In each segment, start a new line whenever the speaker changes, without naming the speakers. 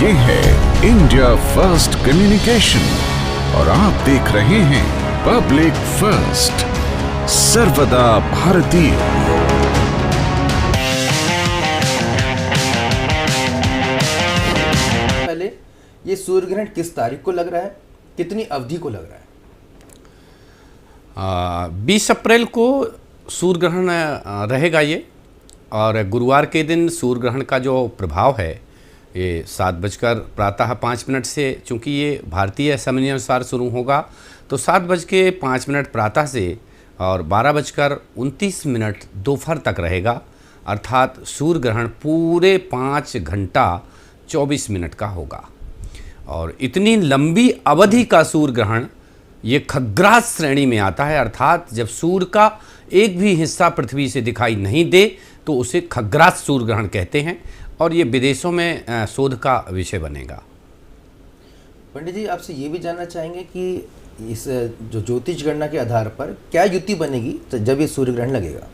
ये है India first communication और आप देख रहे हैं पब्लिक फर्स्ट, सर्वदा भारतीय।
पहले ये सूर्य ग्रहण किस तारीख को लग रहा है, कितनी अवधि को लग रहा है?
20 अप्रैल को सूर्य ग्रहण रहेगा ये, और गुरुवार के दिन सूर्य ग्रहण का जो प्रभाव है ये 7:05 से, चूँकि ये भारतीय समय अनुसार शुरू होगा तो 7:05 प्रातः से और 12:29 दोपहर तक रहेगा। अर्थात सूर्य ग्रहण पूरे 5 घंटा 24 मिनट का होगा। और इतनी लंबी अवधि का सूर्य ग्रहण ये खग्रास श्रेणी में आता है, अर्थात जब सूर्य का एक भी हिस्सा पृथ्वी से दिखाई नहीं दे तो उसे खग्रास सूर्य ग्रहण कहते हैं, और ये विदेशों में शोध का विषय बनेगा।
पंडित जी, आपसे ये भी जानना चाहेंगे कि इस जो ज्योतिष गणना के आधार पर क्या युति बनेगी तो जब ये सूर्य ग्रहण लगेगा?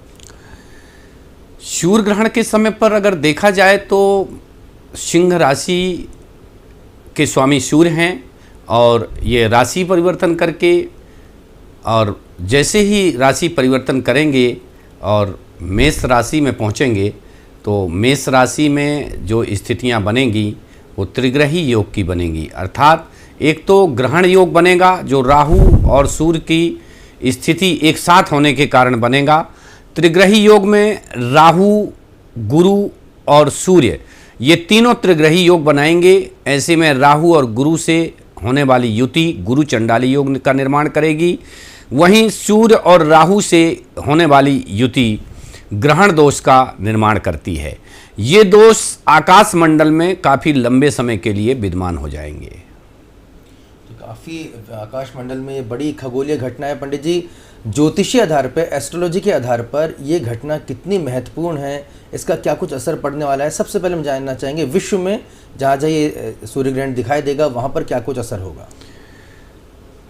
सूर्य ग्रहण के समय पर अगर देखा जाए तो सिंह राशि के स्वामी सूर्य हैं, और ये राशि परिवर्तन करके, और जैसे ही राशि परिवर्तन करेंगे और मेष राशि में पहुंचेंगे तो मेष राशि में जो स्थितियां बनेंगी वो त्रिग्रही योग की बनेंगी। अर्थात एक तो ग्रहण योग बनेगा जो राहु और सूर्य की स्थिति एक साथ होने के कारण बनेगा। त्रिग्रही योग में राहु, गुरु और सूर्य ये तीनों त्रिग्रही योग बनाएंगे। ऐसे में राहु और गुरु से होने वाली युति गुरु चंडाली योग का निर्माण करेगी। वहीं सूर्य और राहु से होने वाली युति ग्रहण दोष का निर्माण करती है। ये दोष आकाश मंडल में काफ़ी लंबे समय के लिए विद्यमान हो जाएंगे।
तो काफ़ी आकाश मंडल में ये बड़ी खगोलीय घटना है। पंडित जी, ज्योतिषीय आधार पर, एस्ट्रोलॉजी के आधार पर ये घटना कितनी महत्वपूर्ण है, इसका क्या कुछ असर पड़ने वाला है? सबसे पहले हम जानना चाहेंगे विश्व में जहाँ जहाँ ये सूर्य ग्रहण दिखाई देगा वहाँ पर क्या कुछ असर होगा?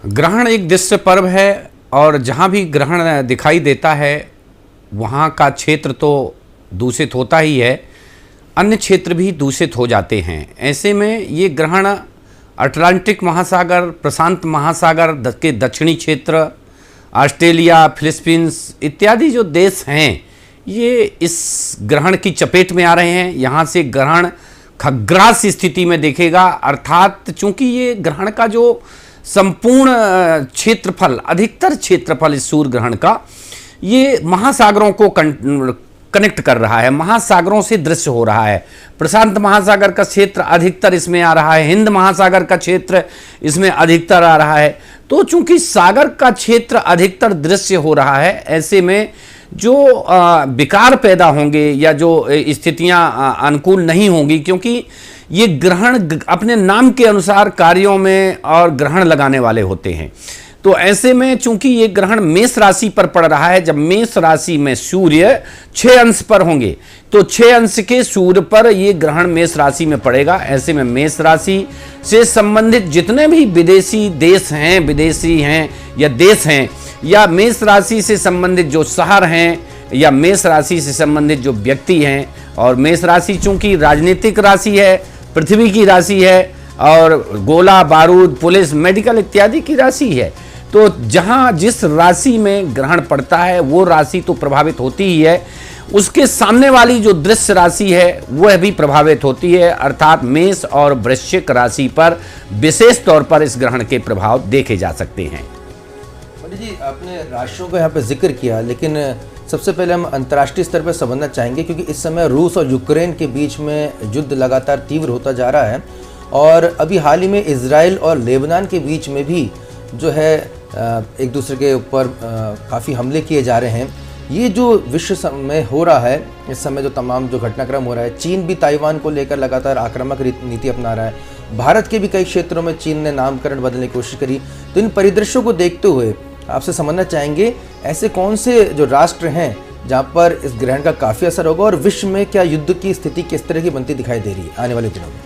ग्रहण एक दृश्य पर्व है, और जहाँ भी ग्रहण दिखाई देता है वहाँ का क्षेत्र तो दूषित होता ही है, अन्य क्षेत्र भी दूषित हो जाते हैं। ऐसे में ये ग्रहण अटलांटिक महासागर, प्रशांत महासागर के दक्षिणी क्षेत्र, ऑस्ट्रेलिया, फिलीपींस इत्यादि जो देश हैं ये इस ग्रहण की चपेट में आ रहे हैं। यहाँ से ग्रहण खग्रास स्थिति में देखेगा। अर्थात चूंकि ये ग्रहण का जो संपूर्ण क्षेत्रफल, अधिकतर क्षेत्रफल इस सूर्य ग्रहण का ये महासागरों को कनेक्ट कर रहा है, महासागरों से दृश्य हो रहा है। प्रशांत महासागर का क्षेत्र अधिकतर इसमें आ रहा है, हिंद महासागर का क्षेत्र इसमें अधिकतर आ रहा है। तो चूंकि सागर का क्षेत्र अधिकतर दृश्य हो रहा है, ऐसे में जो विकार पैदा होंगे या जो स्थितियां अनुकूल नहीं होंगी, क्योंकि ये ग्रहण अपने नाम के अनुसार कार्यों में और ग्रहण लगाने वाले होते हैं। तो ऐसे में चूंकि ये ग्रहण मेष राशि पर पड़ रहा है, जब मेष राशि में सूर्य 6 अंश पर होंगे तो 6 अंश के सूर्य पर ये ग्रहण मेष राशि में पड़ेगा। ऐसे में मेष राशि से संबंधित जितने भी विदेशी हैं या देश हैं, या मेष राशि से संबंधित जो शहर हैं, या मेष राशि से संबंधित जो व्यक्ति हैं, और मेष राशि चूंकि राजनीतिक राशि है, पृथ्वी की राशि है, और गोला बारूद, पुलिस, मेडिकल इत्यादि की राशि है, तो जहां जिस राशि में ग्रहण पड़ता है वो राशि तो प्रभावित होती ही है, उसके सामने वाली जो दृश्य राशि है वह भी प्रभावित होती है। अर्थात मेष और वृश्चिक राशि पर विशेष तौर पर इस ग्रहण के प्रभाव देखे जा सकते हैं।
पंडित जी, आपने राशियों का यहाँ पे जिक्र किया, लेकिन सबसे पहले हम अंतर्राष्ट्रीय स्तर पर समझना चाहेंगे, क्योंकि इस समय रूस और यूक्रेन के बीच में युद्ध लगातार तीव्र होता जा रहा है, और अभी हाल ही में इजराइल और लेबनान के बीच में भी जो है एक दूसरे के ऊपर काफ़ी हमले किए जा रहे हैं। ये जो विश्व में हो रहा है इस समय, जो तमाम जो घटनाक्रम हो रहा है, चीन भी ताइवान को लेकर लगातार आक्रामक नीति अपना रहा है। भारत के भी कई क्षेत्रों में चीन ने नामकरण बदलने की कोशिश करी। तो इन परिदृश्यों को देखते हुए आपसे समझना चाहेंगे ऐसे कौन से जो राष्ट्र हैं जहाँ पर इस ग्रहण का काफ़ी असर होगा, और विश्व में क्या युद्ध की स्थिति किस तरह की बनती दिखाई दे रही है आने वाले दिनों में?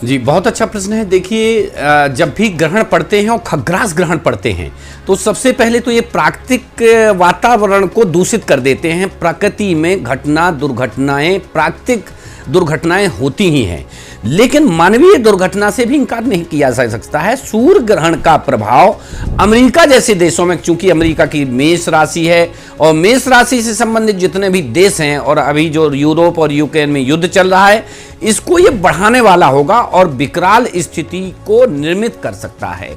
जी, बहुत अच्छा प्रश्न है। देखिए, जब भी ग्रहण पड़ते हैं और खग्रास ग्रहण पड़ते हैं तो सबसे पहले तो ये प्राकृतिक वातावरण को दूषित कर देते हैं। प्रकृति में घटना दुर्घटनाएं प्राकृतिक दुर्घटनाएं होती ही हैं, लेकिन मानवीय दुर्घटना से भी इनकार नहीं किया जा सकता है। सूर्य ग्रहण का प्रभाव अमेरिका जैसे देशों में, चूंकि अमेरिका की मेष राशि है और मेष राशि से संबंधित जितने भी देश हैं और अभी जो यूरोप और यूक्रेन में युद्ध चल रहा है, इसको ये बढ़ाने वाला होगा और विकराल स्थिति को निर्मित कर सकता है।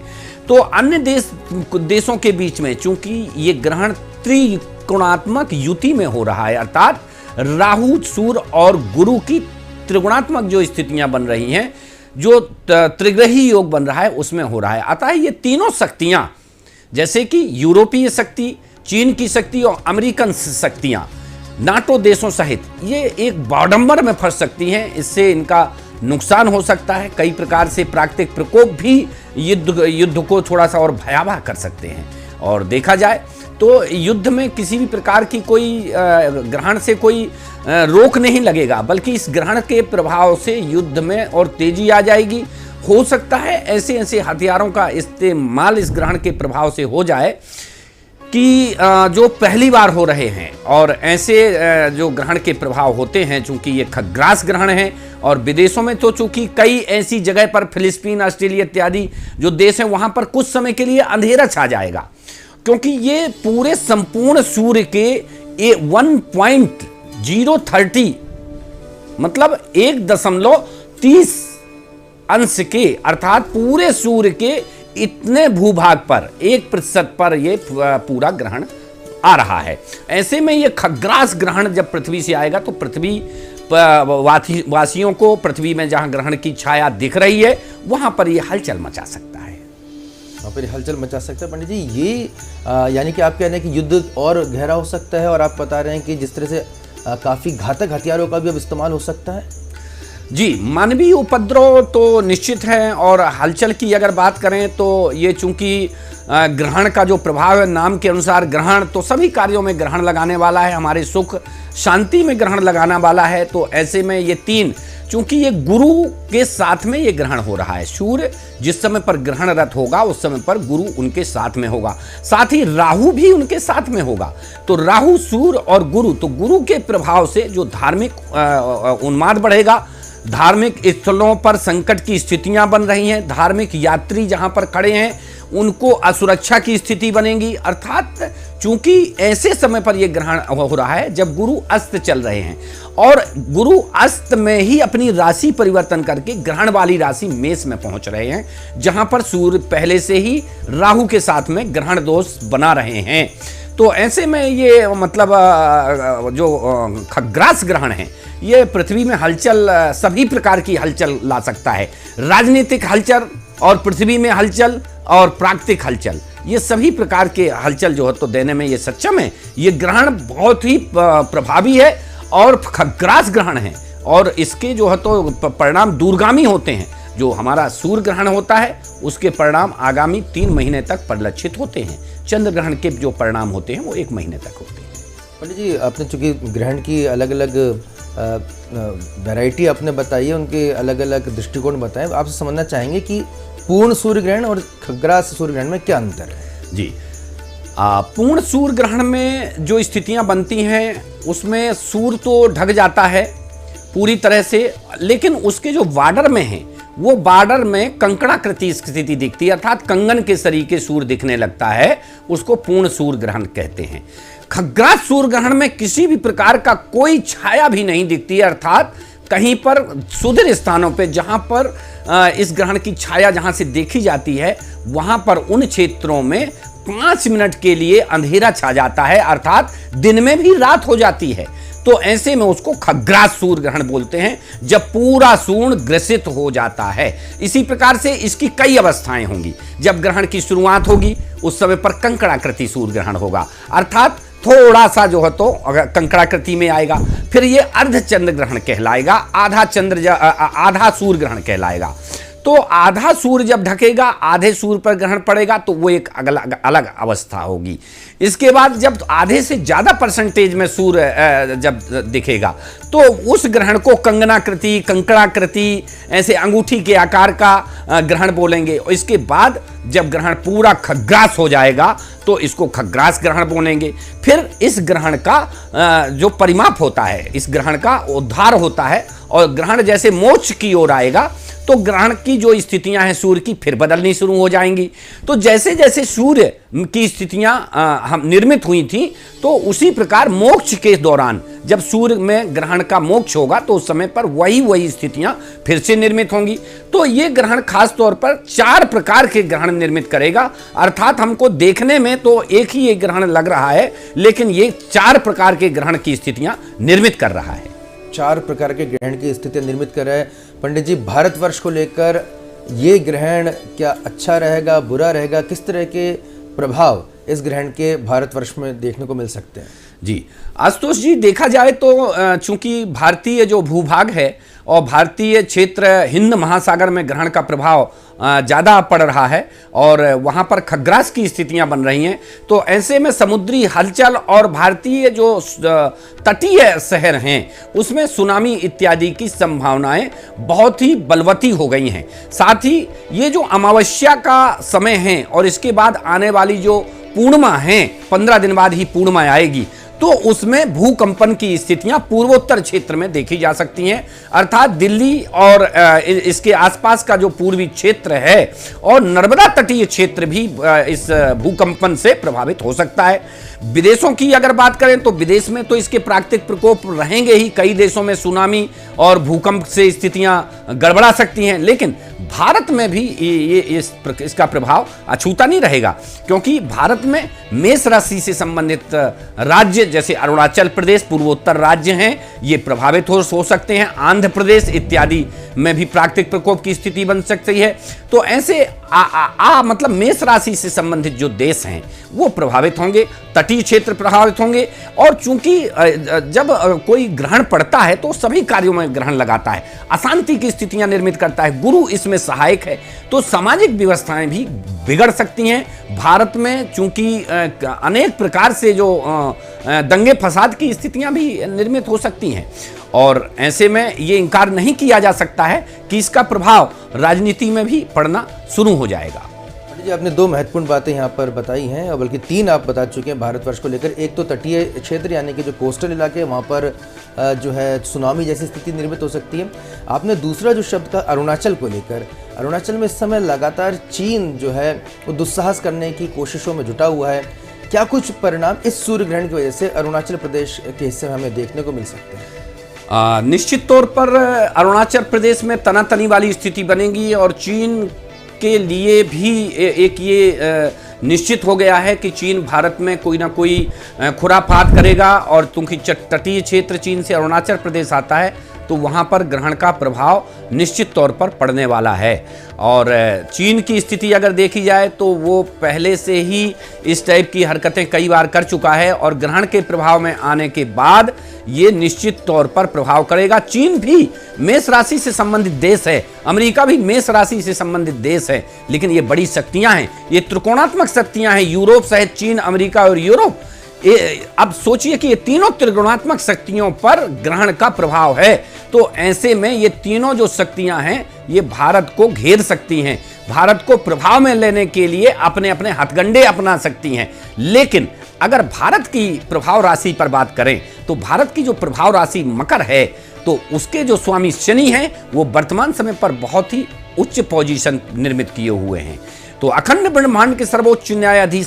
तो अन्य देशों के बीच में चूंकि ये ग्रहण त्रिकोणात्मक युति में हो रहा है, अर्थात राहु, सूर्य और गुरु की त्रिगुणात्मक जो स्थितियां बन रही हैं, जो त्रिग्रही योग बन रहा है, उसमें हो रहा है। अतः ये तीनों शक्तियां, जैसे कि यूरोपीय शक्ति, चीन की शक्ति और अमेरिकन शक्तियां, नाटो देशों सहित, ये एक बाड़ंबर में फंस सकती हैं। इससे इनका नुकसान हो सकता है। कई प्रकार से प्राकृतिक प्रकोप भी युद्ध को थोड़ा सा और भयावह कर सकते हैं। और देखा जाए तो युद्ध में किसी भी प्रकार की कोई ग्रहण से कोई रोक नहीं लगेगा, बल्कि इस ग्रहण के प्रभाव से युद्ध में और तेजी आ जाएगी। हो सकता है ऐसे ऐसे हथियारों का इस्तेमाल इस ग्रहण के प्रभाव से हो जाए कि जो पहली बार हो रहे हैं, और ऐसे जो ग्रहण के प्रभाव होते हैं, चूंकि ये खग्रास ग्रहण है और विदेशों में तो चूंकि कई ऐसी जगह पर, फिलिस्तीन, ऑस्ट्रेलिया इत्यादि जो देश हैं, वहां पर कुछ समय के लिए अंधेरा छा जाएगा, क्योंकि ये पूरे संपूर्ण सूर्य के 1.030 मतलब 1.30 अंश के, अर्थात पूरे सूर्य के इतने भूभाग पर 1% पर ये पूरा ग्रहण आ रहा है। ऐसे में ये खग्रास ग्रहण जब पृथ्वी से आएगा तो पृथ्वी वासियों को, पृथ्वी में जहां ग्रहण की छाया दिख रही है, वहां पर ये हलचल मचा सकता है।
वहाँ पर हलचल मचा सकता है। पंडित जी, ये यानी कि आप कह रहे हैं कि युद्ध और गहरा हो सकता है, और आप बता रहे हैं कि जिस तरह से काफ़ी घातक हथियारों का भी अब इस्तेमाल हो सकता है।
जी, मानवीय उपद्रव तो निश्चित है। और हलचल की अगर बात करें तो ये चूंकि ग्रहण का जो प्रभाव है, नाम के अनुसार ग्रहण तो सभी कार्यों में ग्रहण लगाने वाला है, हमारे सुख शांति में ग्रहण लगाने वाला है। तो ऐसे में ये तीन, चूंकि ये गुरु के साथ में ये ग्रहण हो रहा है, सूर्य जिस समय पर ग्रहणरत होगा उस समय पर गुरु उनके साथ में होगा, साथ ही राहु भी उनके साथ में होगा। तो राहु, सूर्य और गुरु, तो गुरु के प्रभाव से जो धार्मिक उन्माद बढ़ेगा, धार्मिक स्थलों पर संकट की स्थितियां बन रही हैं, धार्मिक यात्री जहां पर खड़े हैं उनको असुरक्षा की स्थिति बनेगी। अर्थात चूंकि ऐसे समय पर यह ग्रहण हो रहा है जब गुरु अस्त चल रहे हैं, और गुरु अस्त में ही अपनी राशि परिवर्तन करके ग्रहण वाली राशि मेष में पहुंच रहे हैं, जहां पर सूर्य पहले से ही राहु के साथ में ग्रहण दोष बना रहे हैं। तो ऐसे में ये मतलब जो खग्रास ग्रहण है, ये पृथ्वी में हलचल, सभी प्रकार की हलचल ला सकता है। राजनीतिक हलचल और पृथ्वी में हलचल और प्राकृतिक हलचल, ये सभी प्रकार के हलचल जो है तो देने में ये सक्षम है। ये ग्रहण बहुत ही प्रभावी है और खग्रास ग्रहण है, और इसके जो है तो परिणाम दूरगामी होते हैं। जो हमारा सूर्य ग्रहण होता है उसके परिणाम आगामी 3 महीने तक परिलक्षित होते हैं। चंद्र ग्रहण के जो परिणाम होते हैं वो 1 महीने तक होते हैं।
पंडित जी, आपने चूंकि ग्रहण की अलग अलग वैरायटी आपने बताई है, उनके अलग अलग दृष्टिकोण बताएं, आपसे समझना चाहेंगे कि पूर्ण सूर्य ग्रहण और खग्रास सूर्य ग्रहण में क्या अंतर है।
जी, पूर्ण सूर्य ग्रहण में जो स्थितियां बनती हैं उसमें सूर्य तो ढक जाता है पूरी तरह से, लेकिन उसके जो बॉर्डर में है वो बॉर्डर में कंकणाकृति स्थिति दिखती है, अर्थात कंगन के सरीखे सूर्य दिखने लगता है, उसको पूर्ण सूर्य ग्रहण कहते हैं। खग्रास सूर्य ग्रहण में किसी भी प्रकार का कोई छाया भी नहीं दिखती है, अर्थात कहीं पर सुदूर स्थानों पे जहां पर इस ग्रहण की छाया जहां से देखी जाती है, वहां पर उन क्षेत्रों में 5 मिनट के लिए अंधेरा छा जाता है, अर्थात दिन में भी रात हो जाती है। तो ऐसे में उसको खग्रास सूर्य ग्रहण बोलते हैं, जब पूरा सूर्य ग्रसित हो जाता है। इसी प्रकार से इसकी कई अवस्थाएं होंगी। जब ग्रहण की शुरुआत होगी उस समय पर कंकणाकृति सूर्य ग्रहण होगा, अर्थात थोड़ा सा जो है तो कंकणाकृति में आएगा। फिर ये अर्ध चंद्र ग्रहण कहलाएगा, आधा सूर्य ग्रहण कहलाएगा। तो आधा सूर्य जब ढकेगा, आधे सूर्य पर ग्रहण पड़ेगा, तो वो एक अलग अवस्था होगी। इसके बाद जब आधे से ज्यादा परसेंटेज में सूर्य जब दिखेगा तो उस ग्रहण को कंगनाकृति, कंकणाकृति, ऐसे अंगूठी के आकार का ग्रहण बोलेंगे। और इसके बाद जब ग्रहण पूरा खग्रास हो जाएगा तो इसको खग्रास ग्रहण बोलेंगे। फिर इस ग्रहण का जो परिमाप होता है, इस ग्रहण का उद्धार होता है और ग्रहण जैसे मोक्ष की ओर आएगा तो ग्रहण की जो स्थितियां हैं सूर्य की फिर बदलनी शुरू हो जाएंगी। तो जैसे जैसे सूर्य की स्थितियां हम निर्मित हुई थी, तो उसी प्रकार मोक्ष के दौरान जब सूर्य में ग्रहण का मोक्ष होगा तो उस समय पर वही स्थितियां फिर से निर्मित होंगी। तो ये ग्रहण खास तौर पर 4 प्रकार के ग्रहण निर्मित करेगा, अर्थात हमको देखने में तो एक ही एक ग्रहण लग रहा है, लेकिन ये 4 प्रकार के ग्रहण की स्थितियां निर्मित कर रहा है।
4 प्रकार के ग्रहण की स्थितियां निर्मित कर रहा है। पंडित जी, भारतवर्ष को लेकर ये ग्रहण क्या अच्छा रहेगा, बुरा रहेगा, किस तरह के प्रभाव इस ग्रहण के भारतवर्ष में देखने को मिल सकते हैं?
जी आशुतोष जी, देखा जाए तो चूंकि भारतीय जो भूभाग है और भारतीय क्षेत्र हिंद महासागर में ग्रहण का प्रभाव ज़्यादा पड़ रहा है और वहाँ पर खग्रास की स्थितियाँ बन रही हैं, तो ऐसे में समुद्री हलचल और भारतीय जो तटीय शहर हैं उसमें सुनामी इत्यादि की संभावनाएं बहुत ही बलवती हो गई हैं। साथ ही ये जो अमावस्या का समय है और इसके बाद आने वाली जो पूर्णिमा है, 15 दिन बाद ही पूर्णिमा आएगी, तो उसमें भूकंपन की स्थितियां पूर्वोत्तर क्षेत्र में देखी जा सकती हैं, अर्थात दिल्ली और इसके आसपास का जो पूर्वी क्षेत्र है और नर्मदा तटीय क्षेत्र भी इस भूकंपन से प्रभावित हो सकता है। विदेशों की अगर बात करें तो विदेश में तो इसके प्राकृतिक प्रकोप रहेंगे ही, कई देशों में सुनामी और भूकंप से स्थितियां गड़बड़ा सकती हैं, लेकिन भारत में भी इसका प्रभाव अछूता नहीं रहेगा, क्योंकि भारत में मेष राशि से संबंधित राज्य जैसे अरुणाचल प्रदेश, पूर्वोत्तर राज्य हैं, ये प्रभावित हो सकते हैं। आंध्र प्रदेश इत्यादि में भी प्राकृतिक प्रकोप की स्थिति बन सकती है। तो ऐसे मतलब मेष राशि से संबंधित जो देश हैं वो प्रभावित होंगे, तटीय क्षेत्र प्रभावित होंगे। और चूंकि जब कोई ग्रहण पड़ता है तो सभी कार्यों में ग्रहण लगाता है, अशांति की स्थितियां निर्मित करता है, गुरु इसमें सहायक है, तो सामाजिक व्यवस्थाएं भी बिगड़ सकती हैं। भारत में चूंकि अनेक प्रकार से जो दंगे फसाद की स्थितियां भी निर्मित हो सकती हैं और ऐसे में ये इनकार नहीं किया जा सकता है कि इसका प्रभाव राजनीति में भी पड़ना शुरू हो जाएगा।
जी, आपने 2 महत्वपूर्ण बातें यहाँ पर बताई हैं, और बल्कि 3 आप बता चुके हैं भारतवर्ष को लेकर। एक तो तटीय क्षेत्र यानी कि जो कोस्टल इलाके हैं वहाँ पर जो है सुनामी जैसी स्थिति निर्मित हो सकती है। आपने दूसरा जो शब्द कहा अरुणाचल को लेकर, अरुणाचल में इस समय लगातार चीन जो है वो दुस्साहस करने की कोशिशों में जुटा हुआ है। क्या कुछ परिणाम इस सूर्य ग्रहण की वजह से अरुणाचल प्रदेश के हिस्से में हमें देखने को मिल सकते हैं?
निश्चित तौर पर अरुणाचल प्रदेश में तनातनी वाली स्थिति बनेगी और चीन के लिए भी एक ये निश्चित हो गया है कि चीन भारत में कोई ना कोई खुराफात करेगा। और क्योंकि तटीय क्षेत्र चीन से अरुणाचल प्रदेश आता है तो वहाँ पर ग्रहण का प्रभाव निश्चित तौर पर पड़ने वाला है। और चीन की स्थिति अगर देखी जाए तो वो पहले से ही इस टाइप की हरकतें कई बार कर चुका है और ग्रहण के प्रभाव में आने के बाद ये निश्चित तौर पर प्रभाव करेगा। चीन भी मेष राशि से संबंधित देश है, अमेरिका भी मेष राशि से संबंधित देश है, लेकिन ये बड़ी शक्तियां हैं, ये त्रिकोणात्मक शक्तियां हैं, यूरोप सहित चीन, अमेरिका और यूरोप। अब सोचिए कि ये तीनों त्रिकोणात्मक शक्तियों पर ग्रहण का प्रभाव है, तो ऐसे में ये तीनों जो शक्तियां हैं ये भारत को घेर सकती हैं, भारत को प्रभाव में लेने के लिए अपने अपने हथगंडे अपना सकती हैं। लेकिन अगर भारत की प्रभाव राशि पर बात करें तो भारत की जो प्रभाव राशि मकर है, तो उसके जो स्वामी शनि हैं वो वर्तमान समय पर बहुत ही उच्च पोजीशन निर्मित किए हुए हैं। तो अखंड ब्रह्मांड के सर्वोच्च न्यायाधीश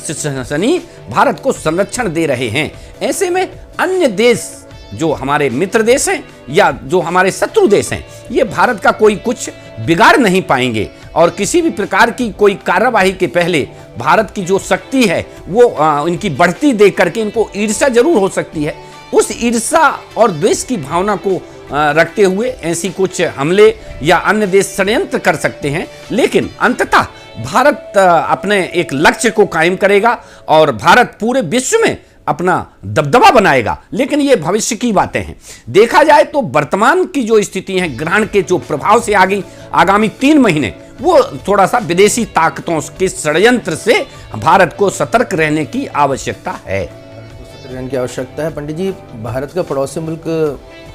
शनि भारत को संरक्षण दे रहे हैं। ऐसे में अन्य देश जो हमारे मित्र देश हैं या जो हमारे शत्रु देश हैं, ये भारत का कोई कुछ बिगाड़ नहीं पाएंगे और किसी भी प्रकार की कोई कार्यवाही के पहले भारत की जो शक्ति है वो इनकी बढ़ती देख करके इनको ईर्ष्या जरूर हो सकती है। उस ईर्ष्या और द्वेष की भावना को रखते हुए ऐसी कुछ हमले या अन्य देश षड्यंत्र कर सकते हैं, लेकिन अंततः भारत अपने एक लक्ष्य को कायम करेगा और भारत पूरे विश्व में अपना दबदबा बनाएगा। लेकिन ये भविष्य की बातें हैं। देखा जाए तो वर्तमान की जो स्थिति है ग्रहण के जो प्रभाव से आगामी 3 महीने वो थोड़ा सा विदेशी ताकतों के षड्यंत्र से भारत को सतर्क रहने की आवश्यकता है।
की आवश्यकता है। पंडित जी, भारत का पड़ोसी मुल्क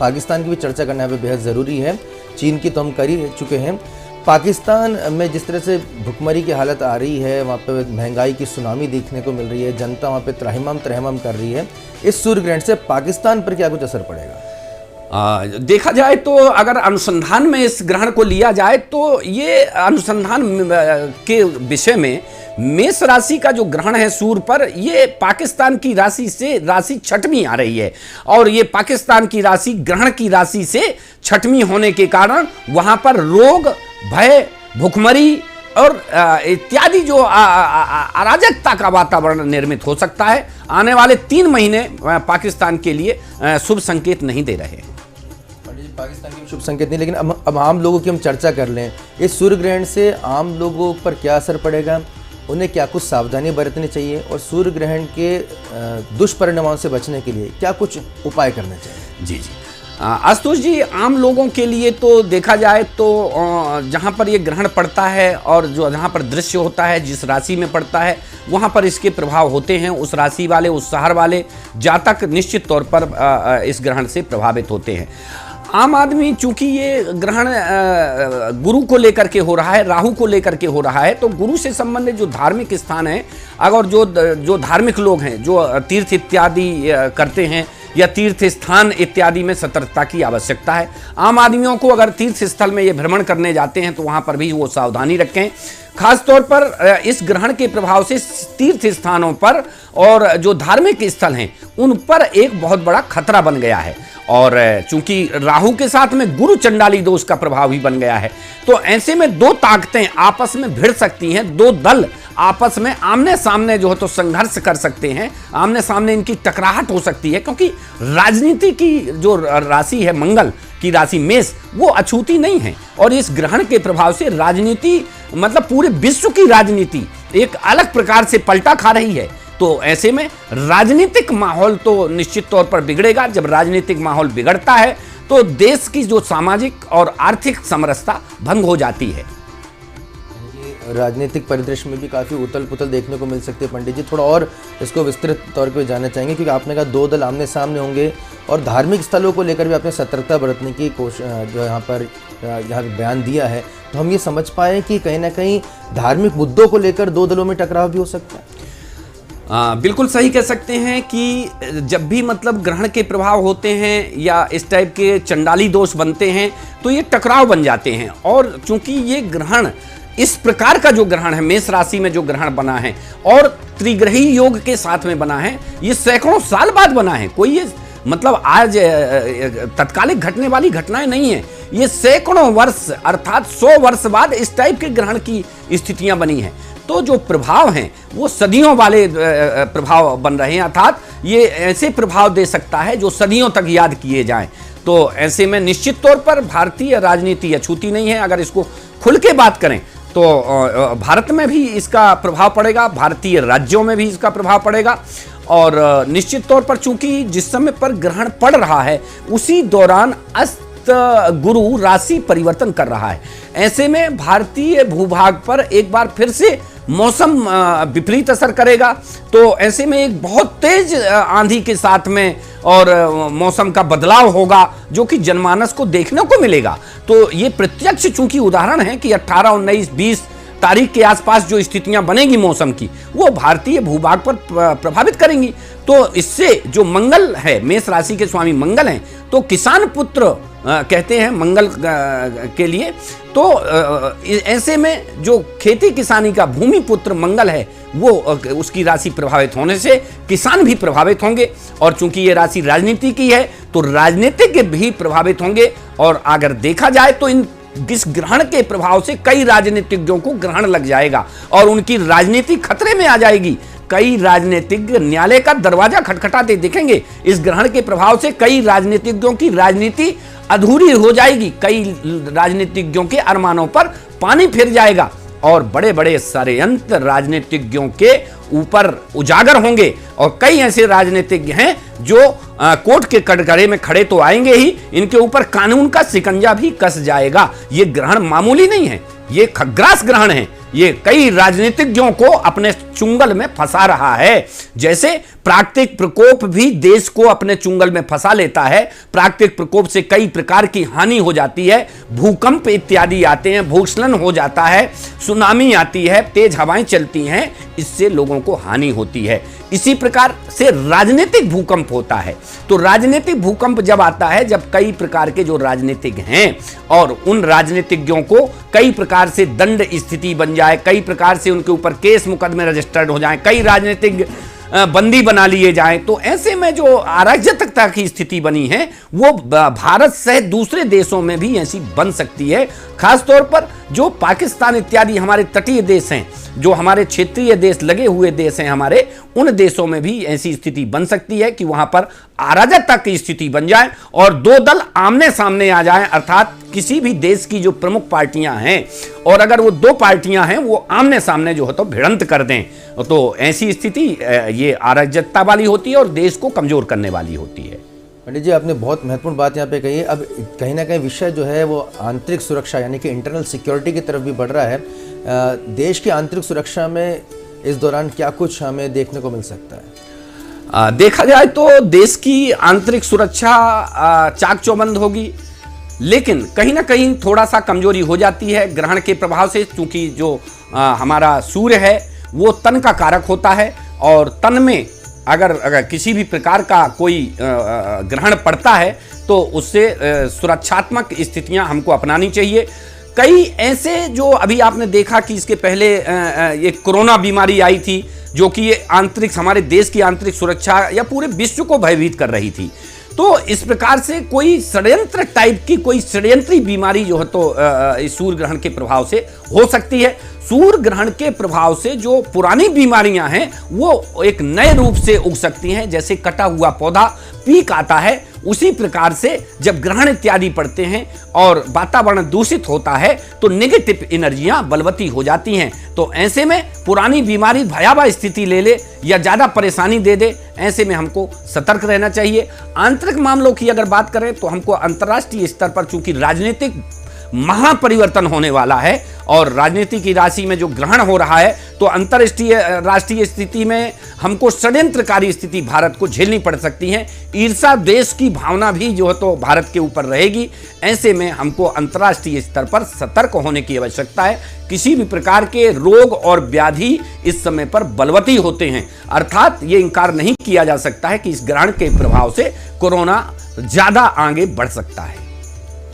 पाकिस्तान की भी चर्चा करना यहाँ पे बेहद ज़रूरी है। चीन की तो हम कर ही चुके हैं। पाकिस्तान में जिस तरह से भुखमरी की हालत आ रही है, वहाँ पे महंगाई की सुनामी देखने को मिल रही है, जनता वहाँ पे त्रहिमाम त्रहिमाम कर रही है, इस सूर्य ग्रहण से पाकिस्तान पर क्या कुछ असर पड़ेगा?
देखा जाए तो अगर अनुसंधान में इस ग्रहण को लिया जाए तो ये अनुसंधान के विषय में मेष राशि का जो ग्रहण है सूर्य पर, ये पाकिस्तान की राशि से राशि छठवीं आ रही है और ये पाकिस्तान की राशि ग्रहण की राशि से छठवीं होने के कारण वहां पर रोग, भय, भुखमरी और इत्यादि जो अराजकता का वातावरण निर्मित हो सकता है। आने वाले 3 महीने पाकिस्तान के लिए शुभ संकेत नहीं दे रहे हैं।
पाकिस्तान के शुभ संकेत नहीं, लेकिन अब आम लोगों की हम चर्चा कर लें। इस सूर्य ग्रहण से आम लोगों पर क्या असर पड़ेगा, उन्हें क्या कुछ सावधानी बरतनी चाहिए और सूर्य ग्रहण के दुष्परिणामों से बचने के लिए क्या कुछ उपाय करने चाहिए?
जी आशुतोष जी, आम लोगों के लिए तो देखा जाए तो जहाँ पर ये ग्रहण पड़ता है और जो जहाँ पर दृश्य होता है, जिस राशि में पड़ता है वहाँ पर इसके प्रभाव होते हैं। उस राशि वाले, उस शहर वाले जातक निश्चित तौर पर इस ग्रहण से प्रभावित होते हैं। आम आदमी, चूंकि ये ग्रहण गुरु को लेकर के हो रहा है, राहु को लेकर के हो रहा है, तो गुरु से संबंधित जो धार्मिक स्थान है, अगर जो धार्मिक लोग हैं जो तीर्थ इत्यादि करते हैं या तीर्थ स्थान इत्यादि में सतर्कता की आवश्यकता है। आम आदमियों को अगर तीर्थ स्थल में ये भ्रमण करने जाते हैं तो वहाँ पर भी वो सावधानी रखें। खास तौर पर इस ग्रहण के प्रभाव से तीर्थ स्थानों पर और जो धार्मिक स्थल हैं उन पर एक बहुत बड़ा खतरा बन गया है और चूंकि राहु के साथ में गुरु चंडाली दोष का प्रभाव भी बन गया है, तो ऐसे में 2 ताकतें आपस में भिड़ सकती हैं, 2 दल आपस में आमने सामने जो है तो संघर्ष कर सकते हैं, आमने सामने इनकी टकराहट हो सकती है। क्योंकि राजनीति की जो राशि है, मंगल की राशि मेष, वो अछूती नहीं है और इस ग्रहण के प्रभाव से राजनीति, मतलब पूरे विश्व की राजनीति एक अलग प्रकार से पलटा खा रही है। तो ऐसे में राजनीतिक माहौल तो निश्चित तौर पर बिगड़ेगा। जब राजनीतिक माहौल बिगड़ता है तो देश की जो सामाजिक और आर्थिक समरसता भंग हो जाती है।
राजनीतिक परिदृश्य में भी काफ़ी उथल पुथल देखने को मिल सकती है। पंडित जी, थोड़ा और इसको विस्तृत तौर पर जानना चाहेंगे, क्योंकि आपने कहा 2 दल आमने सामने होंगे और धार्मिक स्थलों को लेकर भी आपने सतर्कता बरतने की कोशिश जो यहाँ पर बयान दिया है, तो हम ये समझ पाए कि कहीं ना कहीं धार्मिक मुद्दों को लेकर 2 दलों में टकराव भी हो सकता है।
बिल्कुल सही कह सकते हैं कि जब भी मतलब ग्रहण के प्रभाव होते हैं या इस टाइप के चंडाली दोष बनते हैं तो ये टकराव बन जाते हैं। और चूंकि ये ग्रहण इस प्रकार का जो ग्रहण है, मेष राशि में जो ग्रहण बना है और त्रिग्रही योग के साथ में बना है, ये सैकड़ों साल बाद बना है। कोई ये मतलब आज तत्कालिक घटने वाली घटनाएं नहीं है, ये सैकड़ों वर्ष अर्थात 100 वर्ष बाद इस टाइप के ग्रहण की स्थितियां बनी हैं। तो जो प्रभाव हैं वो सदियों वाले प्रभाव बन रहे हैं, अर्थात ये ऐसे प्रभाव दे सकता है जो सदियों तक याद किए जाएं। तो ऐसे में निश्चित तौर पर भारतीय राजनीति अछूती नहीं है। अगर इसको खुल के बात करें तो भारत में भी इसका प्रभाव पड़ेगा, भारतीय राज्यों में भी इसका प्रभाव पड़ेगा और निश्चित तौर पर चूंकि जिस समय पर ग्रहण पड़ रहा है उसी दौरान अस्त गुरु राशि परिवर्तन कर रहा है। ऐसे में भारतीय भूभाग पर एक बार फिर से मौसम विपरीत असर करेगा। तो ऐसे में एक बहुत तेज आंधी के साथ में और मौसम का बदलाव होगा जो कि जनमानस को देखने को मिलेगा। तो ये प्रत्यक्ष चूंकि उदाहरण है कि 18, 19, 20 तारीख के आसपास जो स्थितियां बनेगी मौसम की, वो भारतीय भूभाग पर प्रभावित करेंगी। तो इससे जो मंगल है, मेष राशि के स्वामी मंगल हैं, तो किसान पुत्र कहते हैं मंगल के लिए। तो ऐसे में जो खेती किसानी का भूमि पुत्र मंगल है, वो उसकी राशि प्रभावित होने से किसान भी प्रभावित होंगे और चूंकि ये राशि राजनीति की है तो राजनीतिज्ञ भी प्रभावित होंगे। और अगर देखा जाए तो इस ग्रहण के प्रभाव से कई राजनीतिज्ञों को ग्रहण लग जाएगा और उनकी राजनीति खतरे में आ जाएगी। कई राजनीतिज्ञ न्यायालय का दरवाजा खटखटाते दिखेंगे। इस ग्रहण के प्रभाव से कई राजनीतिज्ञों की राजनीति अधूरी हो जाएगी, कई राजनीतिज्ञों के अरमानों पर पानी फिर जाएगा और बड़े बड़े षड्यंत्र राजनीतिज्ञों के ऊपर उजागर होंगे। और कई ऐसे राजनीतिज्ञ हैं जो कोर्ट के कटघरे में खड़े तो आएंगे ही, इनके ऊपर कानून का शिकंजा भी कस जाएगा। ये ग्रहण मामूली नहीं है, ये खग्रास ग्रहण है। ये कई राजनीतिज्ञों को अपने चुंगल में फंसा रहा है। जैसे प्राकृतिक प्रकोप भी देश को अपने चुंगल में फंसा लेता है। प्राकृतिक प्रकोप से कई प्रकार की हानि हो जाती है, भूकंप इत्यादि आते हैं, भूस्खलन हो जाता है, सुनामी आती है, तेज हवाएं चलती हैं, इससे लोगों को हानि होती है। इसी प्रकार से राजनीतिक भूकंप होता है। तो राजनीतिक भूकंप जब आता है, जब कई प्रकार के जो राजनीतिक हैं और उन राजनीतिज्ञों को कई प्रकार से दंड स्थिति बन जाए, कई प्रकार से उनके ऊपर केस मुकदमे रजिस्टर्ड हो जाएं, कई राजनीतिक बंदी बना लिए जाएं, तो ऐसे में जो अराजकता की स्थिति बनी है वो भारत सहित दूसरे देशों में भी ऐसी बन सकती है। खासतौर पर जो पाकिस्तान इत्यादि हमारे तटीय देश हैं, जो हमारे क्षेत्रीय देश लगे हुए देश हैं हमारे, उन देशों में भी ऐसी स्थिति बन सकती है कि वहां पर अराजकता की स्थिति बन जाए और दो दल आमने सामने आ जाएं, अर्थात किसी भी देश की जो प्रमुख पार्टियां हैं और अगर वो दो पार्टियां हैं वो आमने सामने जो है तो भिड़ंत कर दें, तो ऐसी स्थिति ये अराजकता वाली होती है और देश को कमजोर करने वाली होती है।
पंडित जी, आपने बहुत महत्वपूर्ण बात यहाँ पे कही है। अब कहीं ना कहीं विषय जो है वो आंतरिक सुरक्षा यानी कि इंटरनल सिक्योरिटी की तरफ भी बढ़ रहा है। देश की आंतरिक सुरक्षा में इस दौरान क्या कुछ हमें देखने को मिल सकता है?
देखा जाए तो देश की आंतरिक सुरक्षा चाक चौबंद होगी, लेकिन कहीं ना कहीं थोड़ा सा कमजोरी हो जाती है ग्रहण के प्रभाव से, क्योंकि जो हमारा सूर्य है वो तन का कारक होता है और तन में अगर किसी भी प्रकार का कोई ग्रहण पड़ता है तो उससे सुरक्षात्मक स्थितियां हमको अपनानी चाहिए। कई ऐसे जो अभी आपने देखा कि इसके पहले ये कोरोना बीमारी आई थी जो कि ये आंतरिक हमारे देश की आंतरिक सुरक्षा या पूरे विश्व को भयभीत कर रही थी, तो इस प्रकार से कोई षड्यंत्र टाइप की कोई षड्यंत्री बीमारी जो है तो इस सूर्य ग्रहण के प्रभाव से हो सकती है। सूर्य ग्रहण के प्रभाव से जो पुरानी बीमारियां हैं वो एक नए रूप से उग सकती हैं। जैसे कटा हुआ पौधा पीक आता है, उसी प्रकार से जब ग्रहण इत्यादि पड़ते हैं और वातावरण दूषित होता है तो नेगेटिव एनर्जियां बलवती हो जाती हैं। तो ऐसे में पुरानी बीमारी भयावह स्थिति ले ले या ज्यादा परेशानी दे दे, ऐसे में हमको सतर्क रहना चाहिए। आंतरिक मामलों की अगर बात करें तो हमको अंतर्राष्ट्रीय स्तर पर, चूंकि राजनीतिक महापरिवर्तन होने वाला है और राजनीति की राशि में जो ग्रहण हो रहा है, तो अंतर्राष्ट्रीय राष्ट्रीय स्थिति में हमको षड्यंत्रकारी स्थिति भारत को झेलनी पड़ सकती है। ईर्षा देश की भावना भी जो है तो भारत के ऊपर रहेगी। ऐसे में हमको अंतर्राष्ट्रीय स्तर पर सतर्क होने की आवश्यकता है। किसी भी प्रकार के रोग और व्याधि इस समय पर बलवती होते हैं, अर्थात ये इंकार नहीं किया जा सकता है कि इस ग्रहण के प्रभाव से कोरोना ज्यादा आगे बढ़ सकता है।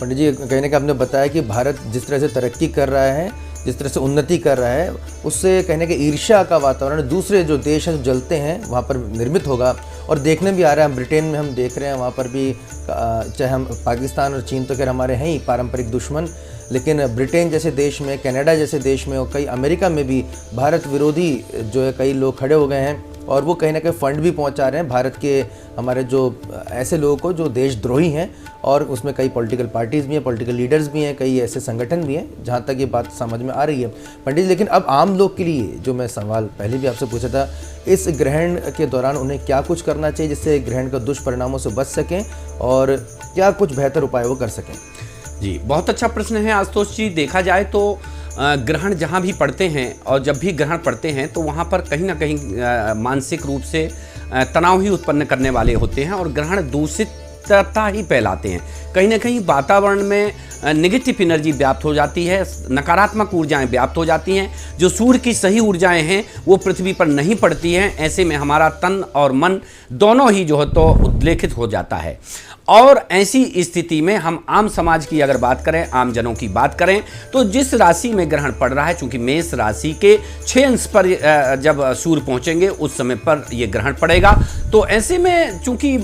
पंडित जी, कहीं ना कहीं आपने बताया कि भारत जिस तरह से तरक्की कर रहा है, जिस तरह से उन्नति कर रहा है, उससे कहीं ना कहीं ईर्ष्या का वातावरण दूसरे जो देश हैं जो जलते हैं वहाँ पर निर्मित होगा। और देखने भी आ रहा है, ब्रिटेन में हम देख रहे हैं, वहाँ पर भी चाहे हम पाकिस्तान और चीन तो खैर हमारे हैं ही पारंपरिक दुश्मन, लेकिन ब्रिटेन जैसे देश में, कनाडा जैसे देश में और कई अमेरिका में भी भारत विरोधी जो है कई लोग खड़े हो गए हैं और वो कहीं ना कहीं फंड भी पहुंचा रहे हैं भारत के हमारे जो ऐसे लोगों को जो देशद्रोही हैं। और उसमें कई पॉलिटिकल पार्टीज़ भी हैं, पॉलिटिकल लीडर्स भी हैं, कई ऐसे संगठन भी हैं, जहां तक ये बात समझ में आ रही है पंडित जी। लेकिन अब आम लोग के लिए जो मैं सवाल पहले भी आपसे पूछा था, इस ग्रहण के दौरान उन्हें क्या कुछ करना चाहिए जिससे ग्रहण के दुष्परिणामों से बच सकें और क्या कुछ बेहतर उपाय वो कर सकें?
जी, बहुत अच्छा प्रश्न है आशुतोष जी। देखा जाए तो ग्रहण जहाँ भी पड़ते हैं और जब भी ग्रहण पड़ते हैं तो वहाँ पर कहीं ना कहीं मानसिक रूप से तनाव ही उत्पन्न करने वाले होते हैं और ग्रहण दूषितता ही फैलाते हैं। कहीं ना कहीं वातावरण में नेगेटिव एनर्जी व्याप्त हो जाती है, नकारात्मक ऊर्जाएं व्याप्त हो जाती हैं। जो सूर्य की सही ऊर्जाएं हैं वो पृथ्वी पर नहीं पड़ती हैं। ऐसे में हमारा तन और मन दोनों ही जो है तो उद्रेकित हो जाता है। और ऐसी स्थिति में हम आम समाज की अगर बात करें, आम जनों की बात करें, तो जिस राशि में ग्रहण पड़ रहा है, चूंकि मेष राशि के 6 अंश पर जब सूर्य पहुंचेंगे उस समय पर यह ग्रहण पड़ेगा, तो ऐसे में चूंकि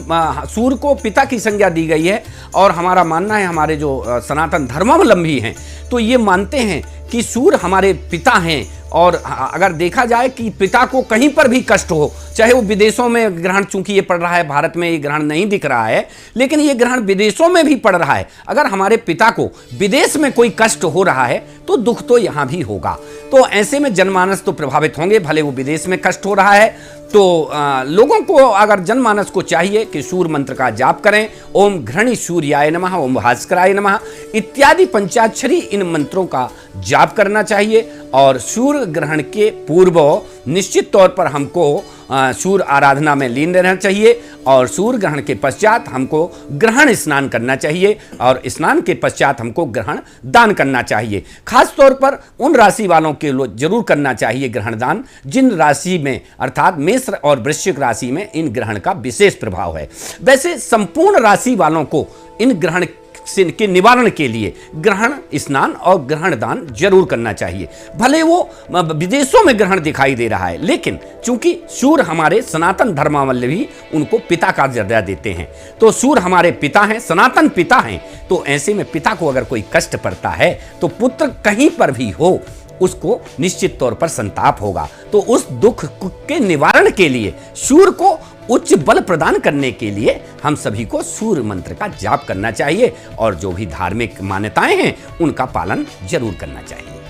सूर्य को पिता की संज्ञा दी गई है और हमारा मानना है, हमारे जो सनातन धर्मावलंबी हैं तो ये मानते हैं कि सूर्य हमारे पिता हैं। और अगर देखा जाए कि पिता को कहीं पर भी कष्ट हो, चाहे वो विदेशों में ग्रहण, चूंकि ये पड़ रहा है, भारत में ये ग्रहण नहीं दिख रहा है, लेकिन ये ग्रहण विदेशों में भी पड़ रहा है, अगर हमारे पिता को विदेश में कोई कष्ट हो रहा है तो दुख तो यहाँ भी होगा। तो ऐसे में जनमानस तो प्रभावित होंगे, भले वो विदेश में कष्ट हो रहा है। तो लोगों को अगर जनमानस को चाहिए कि सूर्य मंत्र का जाप करें, ओम घृणी सूर्याय नमः, ओम भास्कराय नमः इत्यादि पंचाक्षरी इन मंत्रों का जाप करना चाहिए। और सूर्य ग्रहण के पूर्व निश्चित तौर पर हमको सूर्य आराधना में लीन रहना चाहिए, और सूर्य ग्रहण के पश्चात हमको ग्रहण स्नान करना चाहिए, और स्नान के पश्चात हमको ग्रहण दान करना चाहिए। खास तौर पर उन राशि वालों के जरूर करना चाहिए ग्रहण दान जिन राशि में अर्थात मेष और वृश्चिक राशि में इन ग्रहण का विशेष प्रभाव है। वैसे संपूर्ण राशि वालों को इन ग्रहण के निवारण के लिए ग्रहण स्नान और ग्रहण दान जरूर करना चाहिए। भले वो विदेशों में ग्रहण दिखाई दे रहा है, लेकिन चूंकि सूर्य हमारे सनातन धर्मावलंबी उनको पिता का दर्जा देते हैं, तो सूर्य हमारे पिता हैं, सनातन पिता हैं। तो ऐसे में पिता को अगर कोई कष्ट पड़ता है तो पुत्र कहीं पर भी हो उसको निश्चित तौर पर संताप होगा। तो उस दुख के निवारण के लिए सूर्य को उच्च बल प्रदान करने के लिए हम सभी को सूर्य मंत्र का जाप करना चाहिए, और जो भी धार्मिक मान्यताएं हैं उनका पालन जरूर करना चाहिए।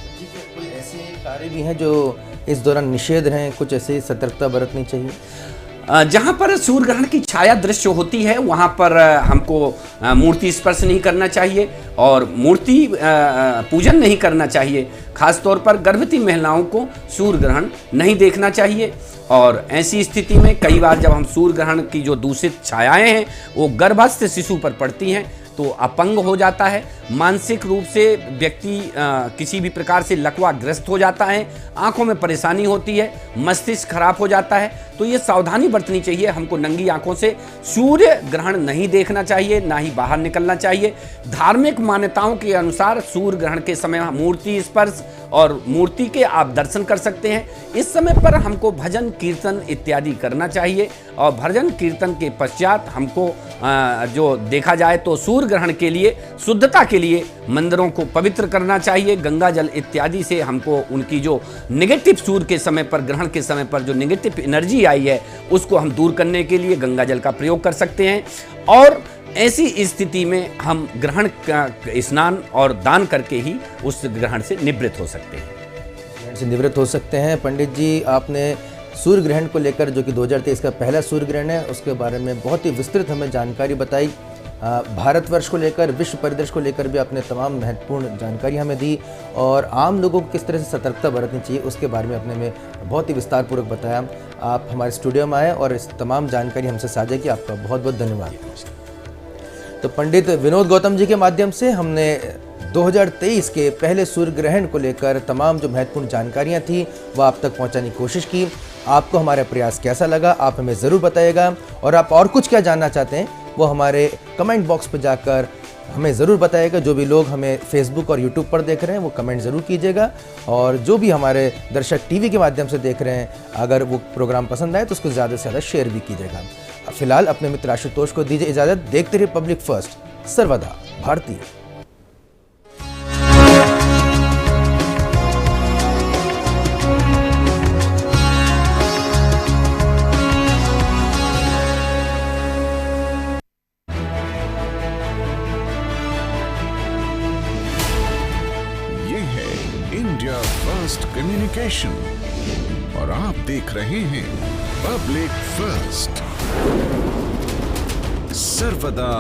कोई ऐसे कार्य भी हैं जो इस दौरान निषेध हैं, कुछ ऐसी सतर्कता बरतनी चाहिए?
जहाँ पर सूर्य ग्रहण की छाया दृश्य होती है वहाँ पर हमको मूर्ति स्पर्श नहीं करना चाहिए और मूर्ति पूजन नहीं करना चाहिए। खास तौर पर गर्भवती महिलाओं को सूर्य ग्रहण नहीं देखना चाहिए, और ऐसी स्थिति में कई बार जब हम सूर्य ग्रहण की जो दूषित छायाएं हैं वो गर्भस्थ शिशु पर पड़ती हैं तो अपंग हो जाता है, मानसिक रूप से व्यक्ति किसी भी प्रकार से लकवाग्रस्त हो जाता है, आंखों में परेशानी होती है, मस्तिष्क खराब हो जाता है। तो ये सावधानी बरतनी चाहिए। हमको नंगी आंखों से सूर्य ग्रहण नहीं देखना चाहिए, ना ही बाहर निकलना चाहिए। धार्मिक मान्यताओं के अनुसार सूर्य ग्रहण के समय मूर्ति स्पर्श और मूर्ति के आप दर्शन कर सकते हैं। इस समय पर हमको भजन कीर्तन इत्यादि करना चाहिए, और भजन कीर्तन के पश्चात हमको जो देखा जाए तो सूर्य ग्रहण के लिए शुद्धता के लिए मंदिरों को पवित्र करना चाहिए। गंगा जल इत्यादि से हमको उनकी जो नेगेटिव सूर्य के समय पर ग्रहण के समय पर जो नेगेटिव एनर्जी आई है उसको हम दूर करने के लिए गंगा जल का प्रयोग कर सकते हैं, और ऐसी स्थिति में हम ग्रहण का स्नान और दान करके ही उस ग्रहण से निवृत्त हो सकते हैं।
ग्रहण से निवृत्त हो सकते हैं। पंडित जी, आपने सूर्य ग्रहण को लेकर जो कि 2023 का पहला सूर्य ग्रहण है उसके बारे में बहुत ही विस्तृत हमें जानकारी बताई। भारतवर्ष को लेकर, विश्व परिदृश्य को लेकर भी आपने तमाम महत्वपूर्ण जानकारी हमें दी, और आम लोगों को किस तरह से सतर्कता बरतनी चाहिए उसके बारे में अपने में बहुत ही विस्तारपूर्वक बताया। आप हमारे स्टूडियो में आए और इस तमाम जानकारी हमसे साझा की, आपका बहुत बहुत धन्यवाद। तो पंडित विनोद गौतम जी के माध्यम से हमने 2023 के पहले सूर्य ग्रहण को लेकर तमाम जो महत्वपूर्ण जानकारियां थी वो आप तक पहुंचाने की कोशिश की। आपको हमारा प्रयास कैसा लगा आप हमें ज़रूर बताइएगा, और आप और कुछ क्या जानना चाहते हैं वो हमारे कमेंट बॉक्स पर जाकर हमें ज़रूर बताइएगा। जो भी लोग हमें फेसबुक और यूट्यूब पर देख रहे हैं वो कमेंट ज़रूर कीजिएगा, और जो भी हमारे दर्शक टीवी के माध्यम से देख रहे हैं अगर वो प्रोग्राम पसंद आए तो उसको ज़्यादा से ज़्यादा शेयर भी कीजिएगा। फिलहाल अपने मित्र आशुतोष को दीजिए इजाज़त। देखते रहिए पब्लिक फर्स्ट, सर्वदा भारतीय।
इंडिया फर्स्ट कम्युनिकेशन, और आप देख रहे हैं पब्लिक फर्स्ट, सर्वदा